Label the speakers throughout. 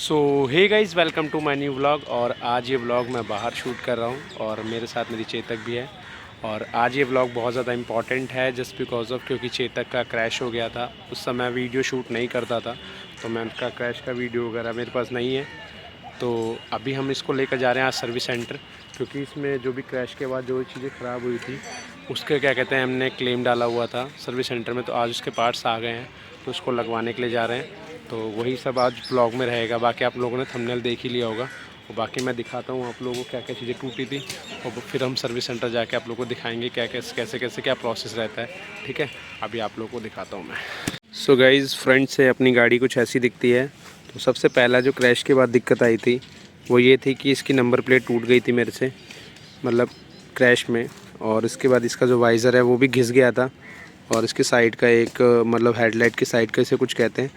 Speaker 1: So hey guys, welcome to my new vlog. और आज ये व्लॉग मैं बाहर शूट कर रहा हूँ और मेरे साथ मेरी चेतक भी है। और आज ये व्लॉग बहुत ज़्यादा इम्पॉर्टेंट है जस्ट बिकॉज ऑफ क्योंकि चेतक का क्रैश हो गया था। उस समय वीडियो शूट नहीं करता था तो मैं उसका क्रैश का वीडियो वगैरह मेरे पास नहीं है। तो अभी हम इसको लेकर जा रहे हैं आज सर्विस सेंटर, क्योंकि इसमें जो भी क्रैश के बाद जो चीज़ें ख़राब हुई थी उसके क्या कहते हैं हमने क्लेम डाला हुआ था सर्विस सेंटर में। तो आज उसके पार्ट्स आ गए हैं तो उसको लगवाने के लिए जा रहे हैं। तो वही सब आज ब्लॉग में रहेगा। बाकी आप लोगों ने थंबनेल देख ही लिया होगा और बाकी मैं दिखाता हूँ आप लोगों को क्या क्या चीज़ें टूटी थी और फिर हम सर्विस सेंटर जाके आप लोगों को दिखाएंगे क्या कैसे कैसे क्या प्रोसेस रहता है। ठीक है, अभी आप लोगों को दिखाता हूँ मैं। सो गाइज़, फ्रंट से अपनी गाड़ी कुछ ऐसी दिखती है। तो सबसे पहला जो क्रैश के बाद दिक्कत आई थी वो ये थी कि इसकी नंबर प्लेट टूट गई थी मेरे से, मतलब क्रैश में। और इसके बाद इसका जो वाइज़र है वो भी घिस गया था और इसकी साइड का एक मतलब हेडलाइट की साइड का इसे कुछ कहते हैं,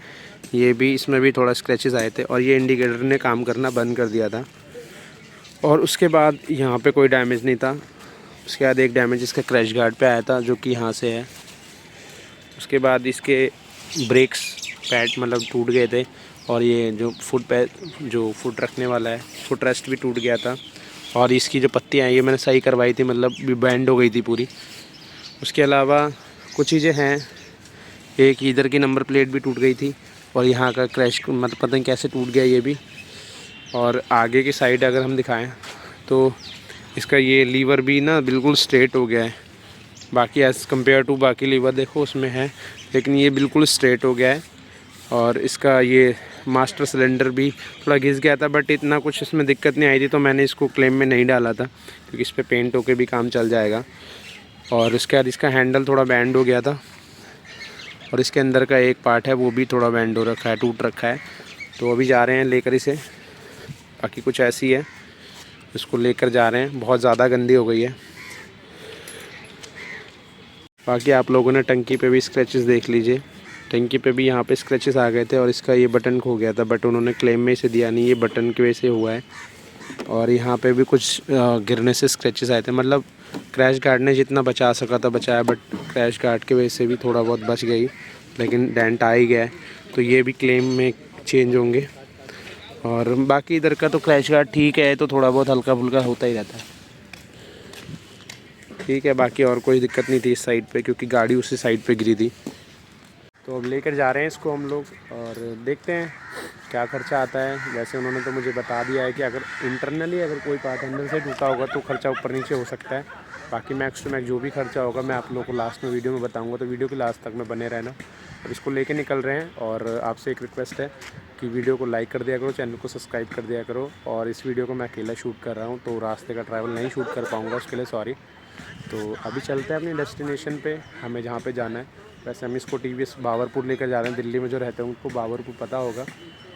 Speaker 1: ये भी इसमें भी थोड़ा स्क्रैचेस आए थे और ये इंडिकेटर ने काम करना बंद कर दिया था। और उसके बाद यहाँ पे कोई डैमेज नहीं था। उसके बाद एक डैमेज इसका क्रैश गार्ड पे आया था जो कि यहाँ से है। उसके बाद इसके ब्रेक्स पैड मतलब टूट गए थे और ये जो फुट रखने वाला है फुट रेस्ट भी टूट गया था। और इसकी जो पत्तियाँ हैं ये मैंने सही करवाई थी, मतलब बैंड हो गई थी पूरी। उसके अलावा कुछ चीज़ें हैं, एक इधर की नंबर प्लेट भी टूट गई थी और यहाँ का क्रैश मतलब पता नहीं कैसे टूट गया ये भी। और आगे की साइड अगर हम दिखाएं तो इसका ये लीवर भी ना बिल्कुल स्ट्रेट हो गया है। बाकी एज़ कम्पेयर टू बाकी लीवर देखो उसमें है, लेकिन ये बिल्कुल स्ट्रेट हो गया है। और इसका ये मास्टर सिलेंडर भी थोड़ा घिस गया था, बट इतना कुछ इसमें दिक्कत नहीं आई थी तो मैंने इसको क्लेम में नहीं डाला था क्योंकि इस पर पेंट होके भी काम चल जाएगा। और इसके बाद इसका हैंडल थोड़ा बैंड हो गया था और इसके अंदर का एक पार्ट है वो भी थोड़ा बैंड हो रखा है, टूट रखा है। तो अभी जा रहे हैं लेकर इसे। बाकी कुछ ऐसी है, इसको लेकर जा रहे हैं, बहुत ज़्यादा गंदी हो गई है। बाकी आप लोगों ने टंकी पे भी स्क्रैचेस देख लीजिए, टंकी पे भी यहाँ पे स्क्रैचेस आ गए थे और इसका ये बटन खो गया था, बट उन्होंने क्लेम में इसे दिया नहीं, ये बटन की वजह से हुआ है। और यहाँ पे भी कुछ गिरने से स्क्रैचेस आए थे, मतलब क्रैश गार्ड ने जितना बचा सका था बचाया, बट क्रैश गार्ड की वजह से भी थोड़ा बहुत बच गई, लेकिन डेंट आ ही गया है। तो ये भी क्लेम में चेंज होंगे। और बाकी इधर का तो क्रैश गार्ड ठीक है, तो थोड़ा बहुत हल्का फुल्का होता ही रहता है, ठीक है। बाकी और कोई दिक्कत नहीं थी इस साइड पे क्योंकि गाड़ी उसी साइड पे गिरी थी। तो अब लेकर जा रहे हैं इसको हम लोग और देखते हैं क्या खर्चा आता है। वैसे उन्होंने तो मुझे बता दिया है कि अगर इंटरनली अगर कोई पार्ट अंदर से टूटा होगा तो खर्चा ऊपर नीचे हो सकता है। बाकी मैक्स टू मैक्स जो भी खर्चा होगा मैं आप लोगों को लास्ट में वीडियो में बताऊंगा, तो वीडियो के लास्ट तक में बने रहना। अब इसको लेके निकल रहे हैं और आपसे एक रिक्वेस्ट है कि वीडियो को लाइक कर दिया करो, चैनल को सब्सक्राइब कर दिया करो। और इस वीडियो को मैं अकेला शूट कर रहा हूँ तो रास्ते का ट्रैवल नहीं शूट कर पाऊँगा, उसके लिए सॉरी। तो अभी चलते हैं अपनी डेस्टिनेशन पे, हमें जहाँ पे जाना है। वैसे हम इसको टीवीएस बाबरपुर लेकर जा रहे हैं। दिल्ली में जो रहते हैं उनको बाबरपुर पता होगा,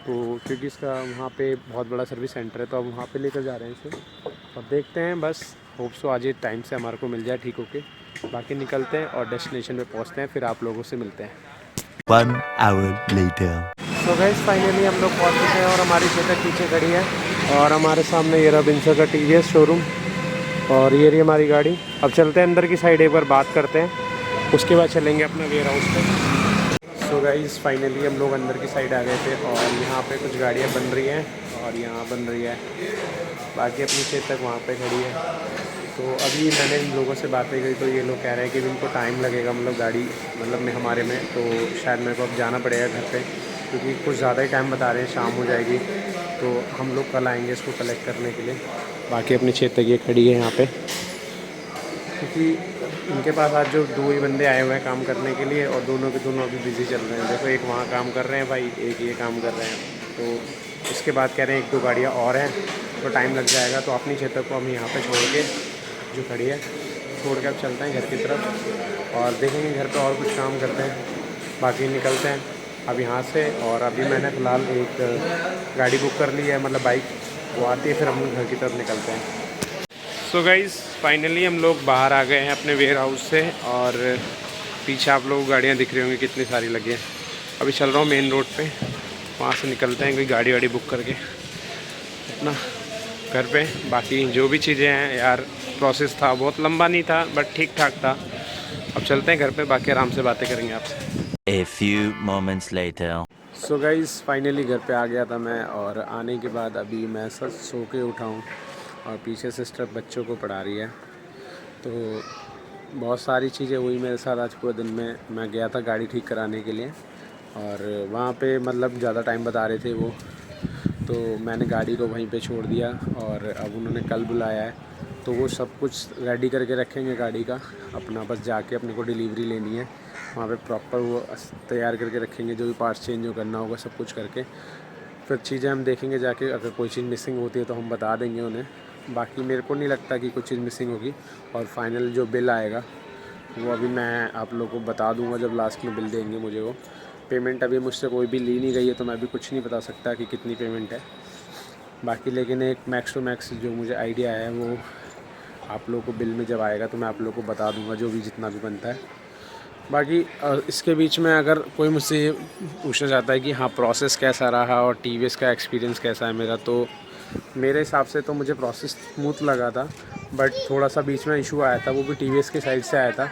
Speaker 1: तो क्योंकि इसका वहाँ पे बहुत बड़ा सर्विस सेंटर है तो अब वहाँ पे लेकर जा रहे हैं इसे। और देखते हैं, बस होप सो आज ये टाइम से हमारे को मिल जाए ठीक होके। बाकी निकलते हैं और डेस्टिनेशन पे पहुँचते हैं, फिर आप लोगों से मिलते हैं।
Speaker 2: 1 hour later.
Speaker 1: सो गाइस, फाइनली हम लोग पहुँच चुके हैं और हमारी चेतक पीछे खड़ी है और हमारे सामने ये रहा बिंसर का टीवीएस शोरूम और ये रही हमारी गाड़ी। अब चलते हैं अंदर की साइड, एक बार बात करते हैं, उसके बाद चलेंगे अपना वेयर हाउस पे। सो गाइस, फाइनली हम लोग अंदर की साइड आ गए थे और यहाँ पे कुछ गाड़ियाँ बन रही हैं और यहाँ बन रही है। बाकी अपनी चेतक वहाँ पे खड़ी है। तो अभी मैंने इन लोगों से बातें की तो ये लोग कह रहे हैं कि इनको टाइम लगेगा, मतलब गाड़ी मतलब में हमारे में, तो शायद मेरे को अब जाना पड़ेगा घर पे क्योंकि कुछ ज़्यादा ही टाइम बता रहे हैं, शाम हो जाएगी। तो हम लोग कल आएंगे इसको कलेक्ट करने के लिए। बाकी अपनी चेतक ये खड़ी है यहाँ पे क्योंकि इनके पास आज जो दो ही बंदे आए हुए हैं काम करने के लिए और दोनों के दोनों अभी बिज़ी चल रहे हैं। देखो, एक वहाँ काम कर रहे हैं भाई, एक ये काम कर रहे हैं। तो इसके बाद कह रहे हैं 1-2 गाड़ियाँ और हैं तो टाइम लग जाएगा। तो अपनी चेतक को हम यहाँ पे छोड़ के जो खड़ी है छोड़ के अब चलते हैं घर की तरफ और देखेंगे घर पे और कुछ काम करते हैं। बाकी निकलते हैं अब यहाँ से। और अभी मैंने फ़िलहाल एक गाड़ी बुक कर ली है, मतलब बाइक, वो आती है फिर हम घर की तरफ निकलते हैं। सो गाइज़, फाइनली हम लोग बाहर आ गए हैं अपने वेयर हाउस से और पीछे आप लोग गाड़ियाँ दिख रही होंगी कितनी सारी लगी हैं। अभी चल रहा हूँ मेन रोड पे, वहाँ से निकलते हैं कोई गाड़ी वाड़ी बुक करके अपना घर पे। बाकी जो भी चीज़ें हैं यार, प्रोसेस था बहुत लंबा नहीं था बट ठीक ठाक था। अब चलते हैं घर पे, बाकी आराम से बातें करेंगे आपसे।
Speaker 2: A few moments later.
Speaker 1: So guys finally घर पे आ गया था मैं, और आने के बाद अभी मैं सच सो के उठा हूँ और पीछे सिस्टर बच्चों को पढ़ा रही है। तो बहुत सारी चीज़ें हुई मेरे साथ आज पूरे दिन में। मैं गया था गाड़ी ठीक कराने के लिए, और वहाँ पे मतलब ज़्यादा टाइम बता रहे थे वो, तो मैंने गाड़ी को वहीं पे छोड़ दिया। और अब उन्होंने कल बुलाया है, तो वो सब कुछ रेडी करके रखेंगे गाड़ी का अपना, बस जाके अपने को डिलीवरी लेनी है। वहाँ पे प्रॉपर वो तैयार करके रखेंगे, जो भी पार्ट्स चेंज जो करना होगा सब कुछ करके। फिर चीज़ें हम देखेंगे जाके, अगर कोई चीज़ मिसिंग होती है तो हम बता देंगे उन्हें। बाकी मेरे को नहीं लगता कि कुछ चीज़ मिसिंग होगी। और फाइनल जो बिल आएगा वो अभी मैं आप लोगों को बता दूंगा जब लास्ट में बिल देंगे मुझे वो। पेमेंट अभी मुझसे कोई भी ली नहीं गई है, तो मैं अभी कुछ नहीं बता सकता कि कितनी पेमेंट है बाकी। लेकिन एक मैक्स टू मैक्स जो मुझे आइडिया है वो आप लोगों को बिल में जब आएगा तो मैं आप लोगों को बता दूंगा, जो भी जितना भी बनता है। बाकी इसके बीच में अगर कोई मुझसे ये पूछना चाहता है कि हाँ प्रोसेस कैसा रहा और टीवीएस का एक्सपीरियंस कैसा है मेरा, तो मेरे हिसाब से तो मुझे प्रोसेस स्मूथ लगा था। बट थोड़ा सा बीच में इशू आया था, वो भी टीवीएस के साइड से आया था।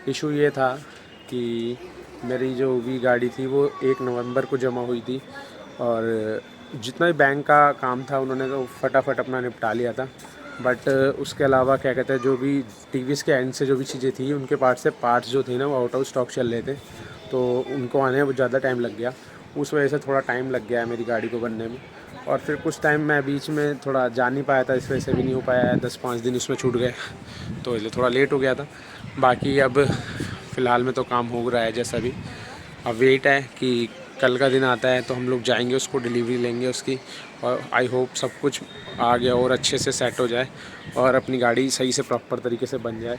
Speaker 1: इशू ये था कि मेरी जो भी गाड़ी थी वो 1 नवंबर को जमा हुई थी, और जितना भी बैंक का काम था उन्होंने तो फटाफट अपना निपटा लिया था। बट उसके अलावा क्या कहते हैं, जो भी टीवीएस के एंड से जो भी चीज़ें थी उनके पार्ट्स जो थे ना वो आउट ऑफ स्टॉक चल रहे थे, तो उनको आने में ज़्यादा टाइम लग गया। उस वजह से थोड़ा टाइम लग गया है मेरी गाड़ी को बनने में। और फिर कुछ टाइम मैं बीच में थोड़ा जा नहीं पाया था, इस वजह से भी नहीं हो पाया है। 10-5 दिन उसमें छूट गए, तो इसलिए थोड़ा लेट हो गया था। बाकी अब फ़िलहाल में तो काम हो रहा है जैसा भी। अब वेट है कि कल का दिन आता है तो हम लोग जाएंगे, उसको डिलीवरी लेंगे उसकी। और आई होप सब कुछ आ गया और अच्छे से सेट हो जाए और अपनी गाड़ी सही से प्रॉपर तरीके से बन जाए।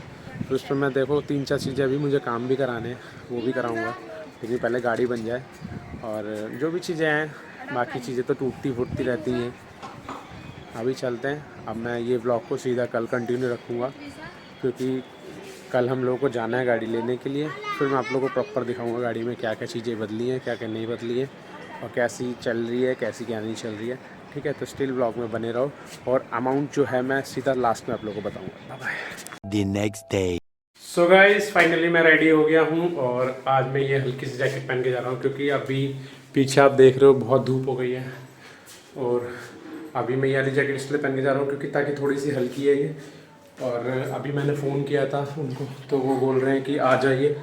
Speaker 1: तो उस पर मैं देखो 3-4 चीज़ें अभी मुझे काम भी कराने हैं, वो भी कराऊंगा, लेकिन पहले गाड़ी बन जाए। और जो भी चीज़ें हैं, बाकी चीज़ें तो टूटती फूटती रहती हैं। अभी चलते हैं। अब मैं ये व्लॉग को सीधा कल कंटिन्यू रखूँगा, क्योंकि कल हम लोगों को जाना है गाड़ी लेने के लिए। फिर मैं आप लोगों को प्रॉपर दिखाऊंगा गाड़ी में क्या क्या चीज़ें बदली हैं, क्या क्या नहीं बदली हैं, और कैसी चल रही है, कैसी क्या नहीं चल रही है। ठीक है, तो स्टिल ब्लॉग में बने रहो, और अमाउंट जो है मैं सीधा लास्ट में आप लोगों को बताऊंगा। Bye bye.
Speaker 2: The next day.
Speaker 1: So guys finally मैं रेडी हो गया हूँ, और आज मैं ये हल्की सी जैकेट पहन के जा रहा हूँ, क्योंकि अभी पीछे आप देख रहे हो बहुत धूप हो गई है। और अभी मैं ये वाली जैकेट इसलिए पहन के जा रहा हूँ क्योंकि ताकि थोड़ी सी हल्की है ये। और अभी मैंने फ़ोन किया था उनको, तो वो बोल रहे हैं कि आ जाइए।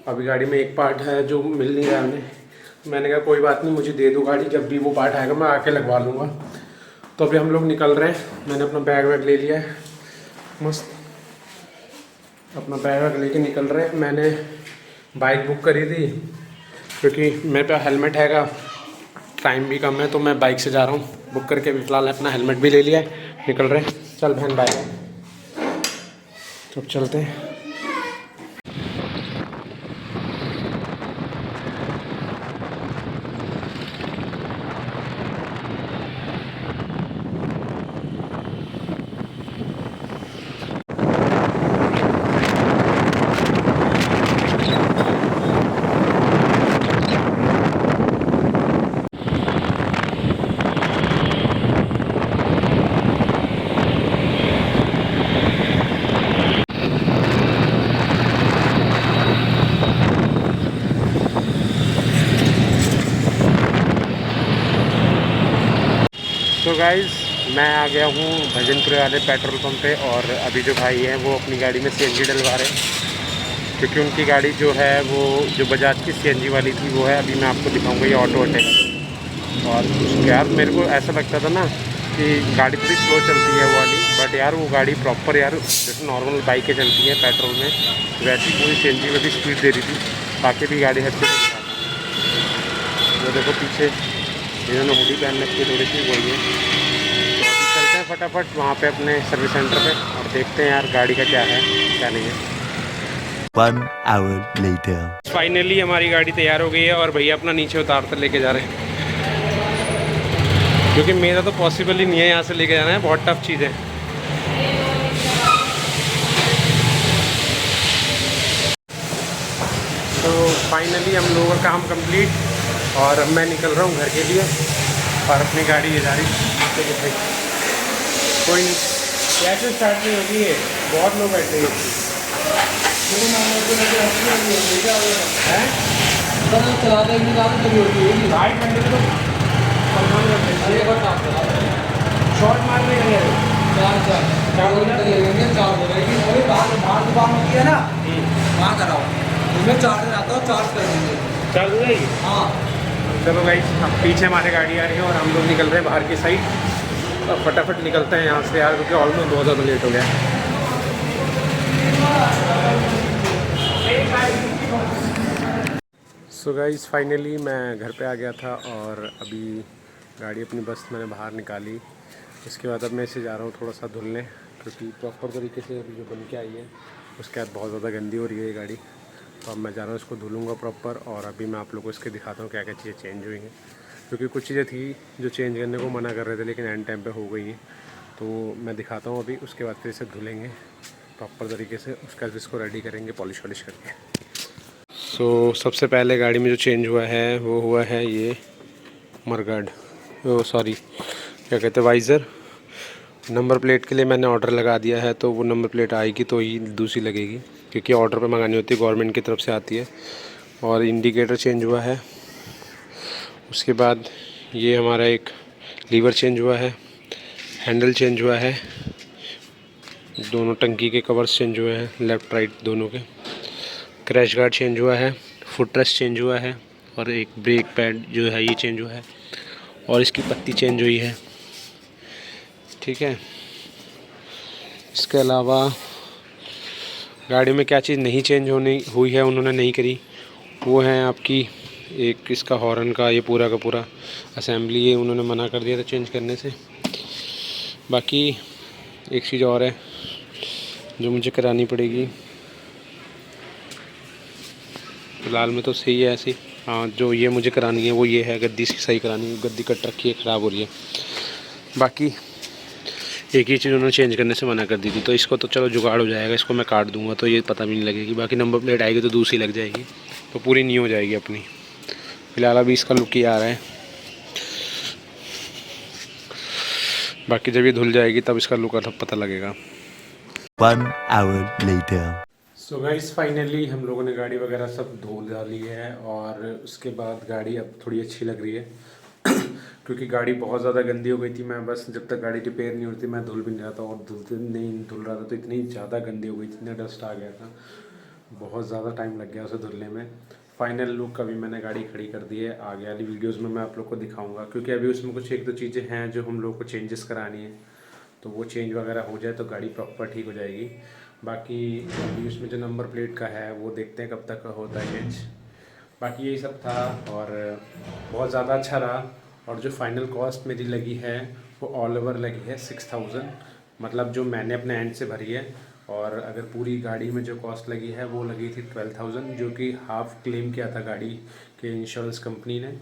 Speaker 1: अभी गाड़ी में एक पार्ट है जो मिल नहीं रहा है। मैंने कहा कोई बात नहीं, मुझे दे दो गाड़ी, जब भी वो पार्ट आएगा मैं आके लगवा लूँगा। तो अभी हम लोग निकल रहे हैं। मैंने अपना बैग वैग ले लिया है, मस्त अपना बैग वैग लेके निकल रहे हैं। मैंने बाइक बुक करी थी क्योंकि मेरे पे हेलमेट हैगा, टाइम भी कम है, तो मैं बाइक से जा रहा हूँ बुक करके। अभी फ़िलहाल अपना हेलमेट भी ले लिया है, निकल रहे हैं। चल बहन बाय, तो चलते हैं। तो गाइज़ मैं आ गया हूँ भजनपुर वाले पेट्रोल पंप पे, और अभी जो भाई हैं वो अपनी गाड़ी में सीएनजी डलवा रहे हैं, क्योंकि उनकी गाड़ी जो है वो जो बजाज की सीएनजी वाली थी वो है। अभी मैं आपको दिखाऊंगा ये ऑटो अटैक। और यार मेरे को ऐसा लगता था ना कि गाड़ी थोड़ी स्लो चलती है वो वाली, बट यार वो गाड़ी प्रॉपर यार जैसे नॉर्मल बाइकें चलती हैं पेट्रोल में, वैसी पूरी सीएनजी में भी स्पीड दे रही थी। बाकी भी गाड़ी हद से वो देखो पीछे इन्होंने हुडी पहन रखी है थोड़ी सी, वही है। तो अभी चलते हैं फटाफट वहाँ पे अपने सर्विस सेंटर पे, और देखते हैं यार गाड़ी का क्या है क्या नहीं है।
Speaker 2: 1 hour later.
Speaker 1: फाइनली हमारी गाड़ी तैयार हो गई है, और भैया अपना नीचे उतार कर लेके जा रहे हैं, क्योंकि मेरा तो पॉसिबल ही नहीं है यहाँ से लेके जाना है, बहुत टफ चीज़ है। तो फाइनली हम लोगों का काम कंप्लीट, और अब मैं निकल रहा हूँ घर के लिए, और अपनी गाड़ी ये जा रही है। कोई नहीं, कैसे स्टार्ट नहीं होगी है, बहुत लोग बैठे हैं।
Speaker 3: सर चला देंगे आप तो होगी
Speaker 1: राइट हैंड में तो सलमान
Speaker 3: अरे एक बार साफ चला
Speaker 1: शॉट मारने गए
Speaker 3: चार चार
Speaker 1: चार हो गया?
Speaker 3: लगेंगे चार हो जाएगी अरे बाहर बाहर दुकान होती है ना वहाँ कराओ उसमें चार्ज आता है चार्ज कर देंगे
Speaker 1: चार हो जाएगी।
Speaker 3: हाँ
Speaker 1: चलो गाइस, अब पीछे हमारे गाड़ी आ रही है और हम लोग निकल रहे हैं बाहर की साइड। और फटाफट निकलते हैं यहाँ से यार, क्योंकि ऑलमोस्ट बहुत ज़्यादा लेट हो गया है। सो गाइस, फाइनली मैं घर पे आ गया था और अभी गाड़ी अपनी बस मैंने बाहर निकाली। इसके बाद अब मैं इसे जा रहा हूँ थोड़ा सा धुलने, क्योंकि प्रॉपर तरीके से अभी जो बन के आई है उसके बाद बहुत ज़्यादा गंदी हो रही है ये गाड़ी। तो अब मैं जा रहा हूँ इसको धुलूँगा प्रॉपर, और अभी मैं आप लोगों को इसके दिखाता हूँ क्या क्या चीज़ें चेंज हुई हैं। क्योंकि कुछ चीज़ें थी जो चेंज करने को मना कर रहे थे लेकिन एंड टाइम पे हो गई हैं, तो मैं दिखाता हूँ अभी। उसके बाद फिर इसे धुलेंगे प्रॉपर तरीके से, उसके बाद इसको रेडी करेंगे पॉलिश वॉलिश करके। सो सबसे पहले गाड़ी में जो चेंज हुआ है वो हुआ है ये मरगार्ड, सॉरी क्या कहते हैं, वाइज़र। नंबर प्लेट के लिए मैंने ऑर्डर लगा दिया है, तो वो नंबर प्लेट आएगी तो ही दूसरी लगेगी, क्योंकि ऑर्डर पे मंगानी होती है, गवर्नमेंट की तरफ से आती है। और इंडिकेटर चेंज हुआ है। उसके बाद ये हमारा एक लीवर चेंज हुआ है, हैंडल चेंज हुआ है, दोनों टंकी के कवर्स चेंज हुए हैं, लेफ़्ट राइट दोनों के। क्रैश गार्ड चेंज हुआ है, फुट रेस्ट चेंज हुआ है, और एक ब्रेक पैड जो है ये चेंज हुआ है, और इसकी पत्ती चेंज हुई है। ठीक है, इसके अलावा गाड़ी में क्या चीज़ नहीं चेंज होनी हुई है, उन्होंने नहीं करी, वो है आपकी एक इसका हॉर्न का ये पूरा का पूरा असेंबली, ये उन्होंने मना कर दिया था चेंज करने से। बाकी एक चीज़ और है जो मुझे करानी पड़ेगी, फ़िलहाल में तो सही है ऐसी। हाँ, जो ये मुझे करानी है वो ये है, गद्दी इसकी सही करानी है, गद्दी कट रखी है, ख़राब हो रही है। बाकी एक ही चीज़ उन्होंने चेंज करने से मना कर दी थी, तो इसको तो चलो जुगाड़ हो जाएगा, इसको मैं काट दूंगा तो ये पता भी नहीं लगेगी। बाकी नंबर प्लेट आएगी तो दूसरी लग जाएगी, तो पूरी न्यू हो जाएगी अपनी। फ़िलहाल अभी इसका लुक ही आ रहा है, बाकी जब ये धुल जाएगी तब इसका लुक पता लगेगा।
Speaker 2: 1 hour later.
Speaker 1: सो गाइस, फाइनली हम लोगों ने गाड़ी वगैरह सब धो डाली है, और उसके बाद गाड़ी अब थोड़ी अच्छी लग रही है क्योंकि गाड़ी बहुत ज़्यादा गंदी हो गई थी। मैं बस जब तक गाड़ी रिपेयर नहीं होती मैं धुल भी नहीं रहा था, और धुल रहा था तो इतनी ज़्यादा गंदी हो गई थी, इतना डस्ट आ गया था, बहुत ज़्यादा टाइम लग गया उसे धुलने में। फाइनल लुक अभी मैंने गाड़ी खड़ी कर दी है, आगे वाली वीडियोज़ में मैं आप लोग को दिखाऊँगा, क्योंकि अभी उसमें कुछ एक दो चीज़ें हैं जो हम लोग को चेंजेस करानी है, तो वो चेंज वगैरह हो जाए तो गाड़ी प्रॉपर ठीक हो जाएगी। बाकी अभी उसमें जो नंबर प्लेट का है वो देखते हैं कब तक होता है चेंज। बाकी यही सब था, और बहुत ज़्यादा अच्छा रहा। और जो फाइनल कॉस्ट मेरी लगी है वो ऑल ओवर लगी है 6000, मतलब जो मैंने अपने एंड से भरी है। और अगर पूरी गाड़ी में जो कॉस्ट लगी है वो लगी थी 12000, जो कि हाफ़ क्लेम किया था गाड़ी के इंश्योरेंस कंपनी ने,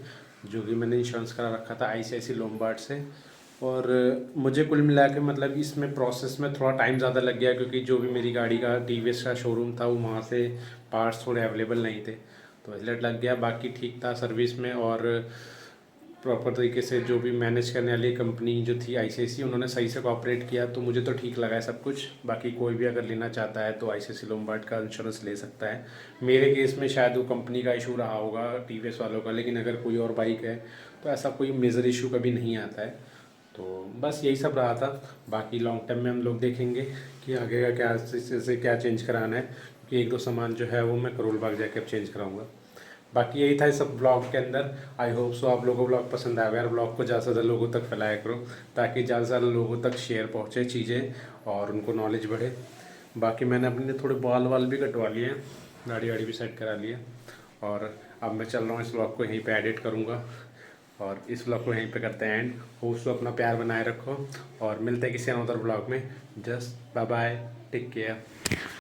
Speaker 1: जो कि मैंने इंश्योरेंस करा रखा था ICICI लोम्बार्ड से। और मुझे कुल मिला के मतलब इसमें प्रोसेस में थोड़ा टाइम ज़्यादा लग गया, क्योंकि जो भी मेरी गाड़ी का TVS का शोरूम था वो वहाँ से पार्ट्स थोड़े अवेलेबल नहीं थे, तो इसलिए लग गया। बाकी ठीक था सर्विस में, और प्रॉपर तरीके से जो भी मैनेज करने वाली कंपनी जो थी ICICI, उन्होंने सही से कोऑपरेट किया, तो मुझे तो ठीक लगा है सब कुछ। बाकी कोई भी अगर लेना चाहता है तो ICICI लोम्बार्ड का इंश्योरेंस ले सकता है। मेरे केस में शायद वो कंपनी का इशू रहा होगा TVS वालों का, लेकिन अगर कोई और बाइक है तो ऐसा कोई मेजर इशू कभी नहीं आता है। तो बस यही सब रहा था। बाकी लॉन्ग टर्म में हम लोग देखेंगे कि आगे का क्या से क्या चेंज कराना है, क्योंकि एक दो सामान जो है वो मैं करोल बाग जाके अब चेंज कराऊंगा। बाकी यही था इस सब ब्लॉग के अंदर। आई होप सो आप लोगों को ब्लॉग पसंद आएगा, यार ब्लॉग को ज़्यादा से ज़्यादा लोगों तक फैलाया करो, ताकि ज़्यादा से ज़्यादा लोगों तक शेयर पहुँचे चीज़ें और उनको नॉलेज बढ़े। बाकी मैंने अपने थोड़े बाल वाल भी कटवा लिए हैं, दाढ़ी वाड़ी भी सेट करा ली है, और अब मैं चल रहा हूँ इस ब्लॉग को यहीं पे एडिट करूँगा, और इस ब्लॉग को यहीं पे करते हैं एंड। होप सो अपना प्यार बनाए रखो, और मिलते हैं किसी अनदर ब्लॉग में। Just bye bye, take care.